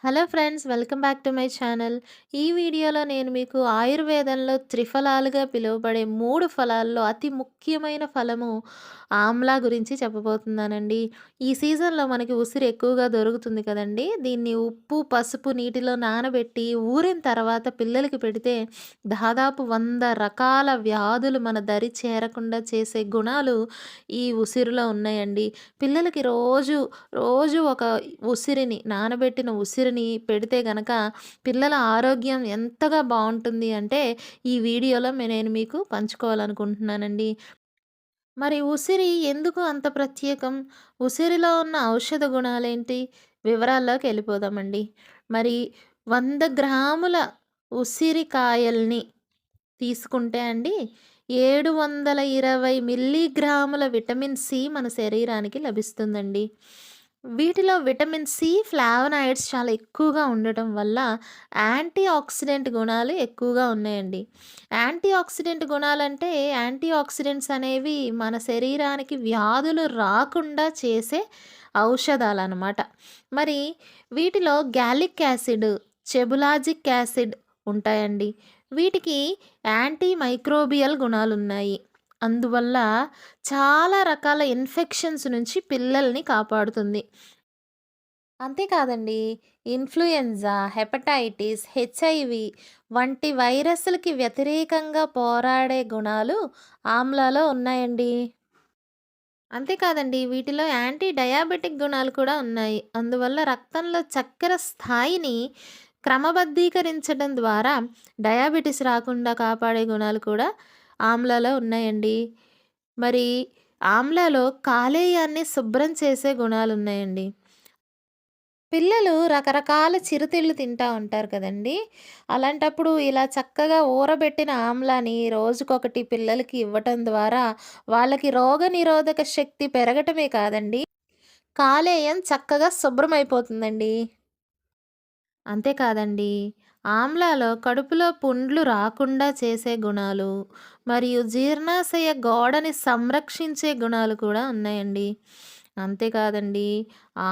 Hello friends, welcome back to my channel. ఈ వీడియోలో నేను మీకు ఆయుర్వేదంలో త్రిఫలాలుగా పిలువబడే 3 ఫలాల్లో అతి ముఖ్యమైన ఫలము ఆమ్లా గురించి చెప్పబోతున్నానండి. ఈ సీజన్‌లో మనకి ఉసిరి ఎక్కువగా దొరుకుతుంది కదండీ! దీన్ని ఉప్పు, పసుపు నీటిలో నానబెట్టి ఊరిన తర్వాత పిల్లలకి పెడితే దాదాపు 100 రకాల వ్యాధులు మన దరి చేరకుండా చేసే గుణాలు ఈ ఉసిరిలో ఉన్నాయండి. పిల్లలకి రోజు ఒక నానబెట్టిన ఉసిరిని పెడితే గనక పిల్లల ఆరోగ్యం ఎంతగా బావుంటుంది అంటే, ఈ వీడియోలో నేను మీకు పంచుకోవాలనుకుంటున్నానండి. మరి ఉసిరి ఎందుకు అంత ప్రత్యేకం? ఉసిరిలో ఉన్న ఔషధ గుణాలేంటి? వివరాల్లోకెళ్ళిపోదామండి. మరి 100 గ్రాముల ఉసిరికాయల్ని తీసుకుంటే అండి, 720 మిల్లీగ్రాముల విటమిన్ సి మన శరీరానికి లభిస్తుందండి. వీటిలో విటమిన్ సి, ఫ్లావనాయిడ్స్ చాలా ఎక్కువగా ఉండటం వల్ల యాంటీ ఆక్సిడెంట్ గుణాలు ఎక్కువగా ఉన్నాయండి. యాంటీ ఆక్సిడెంట్ గుణాలంటే, యాంటీ ఆక్సిడెంట్స్ అనేవి మన శరీరానికి వ్యాధులు రాకుండా చేసే ఔషధాలనమాట. మరి వీటిలో గ్యాలిక్ యాసిడ్, చెబులాజిక్ యాసిడ్ ఉంటాయండి. వీటికి యాంటీ మైక్రోబియల్ గుణాలున్నాయి. అందువల్ల చాలా రకాల ఇన్ఫెక్షన్స్ నుంచి పిల్లల్ని కాపాడుతుంది. అంతేకాదండి, ఇన్‌ఫ్లుయెన్జా, హెపటైటిస్, హెచ్ఐవి వంటి వైరస్‌లకి వ్యతిరేకంగా పోరాడే గుణాలు ఆమ్లాలో ఉన్నాయండి. అంతేకాదండి, వీటిలో యాంటీ డయాబెటిక్ గుణాలు కూడా ఉన్నాయి. అందువల్ల రక్తంలో చక్కెర స్థాయిని క్రమబద్ధీకరించడం ద్వారా డయాబెటిస్ రాకుండా కాపాడే గుణాలు కూడా ఆమ్లాలో ఉన్నాయండి. మరి ఆమ్లాలో కాలేయాన్ని శుభ్రం చేసే గుణాలున్నాయండి. పిల్లలు రకరకాల చిరుతిళ్ళు తింటా ఉంటారు కదండీ! అలాంటప్పుడు ఇలా చక్కగా ఊరబెట్టిన ఆమ్లాని రోజుకొకటి పిల్లలకి ఇవ్వటం ద్వారా వాళ్ళకి రోగనిరోధక శక్తి పెరగటమే కాదండి, కాలేయం చక్కగా శుభ్రమైపోతుందండి. అంతేకాదండి, ఆమ్లాలో కడుపులో పుండ్లు రాకుండా చేసే గుణాలు, మరియు జీర్ణాశయ గోడని సంరక్షించే గుణాలు కూడా ఉన్నాయండి. అంతేకాదండి,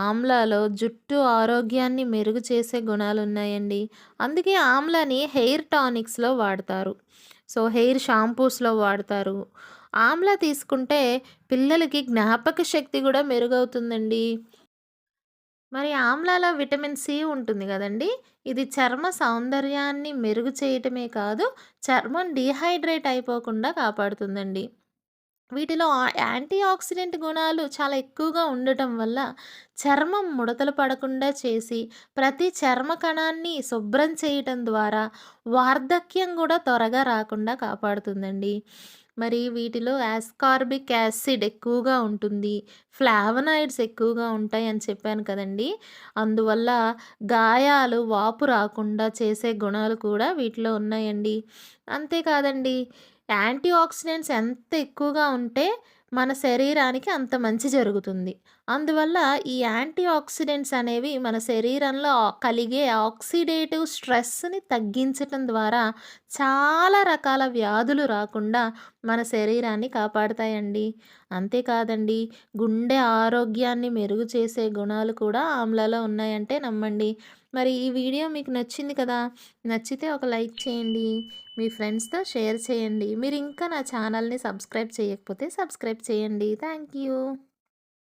ఆమ్లాలో జుట్టు ఆరోగ్యాన్ని మెరుగు చేసే గుణాలున్నాయండి. అందుకే ఆమ్లాని హెయిర్ టానిక్స్‌లో వాడతారు. సో, హెయిర్ షాంపూస్‌లో వాడతారు. ఆమ్లా తీసుకుంటే పిల్లలకి జ్ఞాపక శక్తి గూడా మెరుగవుతుందండి. మరి ఆమ్లాలో విటమిన్ సి ఉంటుంది గదండీ! ఇది చర్మ సౌందర్యాన్ని మెరుగు చేయటమే కాదు, చర్మం డీహైడ్రేట్ అయిపోకుండా కాపాడుతుందండి. వీటిలో యాంటీ ఆక్సిడెంట్ గుణాలు చాలా ఎక్కువగా ఉండటం వల్ల చర్మం ముడతలు పడకుండా చేసి, ప్రతి చర్మ కణాన్ని శుభ్రం చేయటం ద్వారా వార్ధక్యం గూడా త్వరగా రాకుండా కాపాడుతుందండి. మరి వీటిలో యాస్కార్బిక్ యాసిడ్ ఎక్కువగా ఉంటుంది. ఫ్లావనాయిడ్స్ ఎక్కువగా ఉంటాయని చెప్పాను కదండీ! అందువల్ల గాయాలు, వాపు రాకుండా చేసే గుణాలు కూడా వీటిలో ఉన్నాయండి. అంతేకాదండి, యాంటీ ఆక్సిడెంట్స్ ఎంత ఎక్కువగా ఉంటే మన శరీరానికి అంత మంచి జరుగుతుంది. అందువల్ల ఈ యాంటీ ఆక్సిడెంట్స్ అనేవి మన శరీరంలో కలిగే ఆక్సిడేటివ్ స్ట్రెస్‌ని తగ్గించటం ద్వారా చాలా రకాల వ్యాధులు రాకుండా మన శరీరాన్ని కాపాడతాయండి. అంతేకాదండి, గుండె ఆరోగ్యాన్ని మెరుగు చేసే గుణాలు కూడా ఆమ్లాలో ఉన్నాయంటే నమ్మండి. మరి ఈ వీడియో మీకు నచ్చింది కదా! నచ్చితే ఒక లైక్ చేయండి. మీ ఫ్రెండ్స్‌తో షేర్ చేయండి. మీరు ఇంకా నా ఛానల్‌ని సబ్స్క్రైబ్ చేయకపోతే సబ్స్క్రైబ్ చేయండి. Thank you.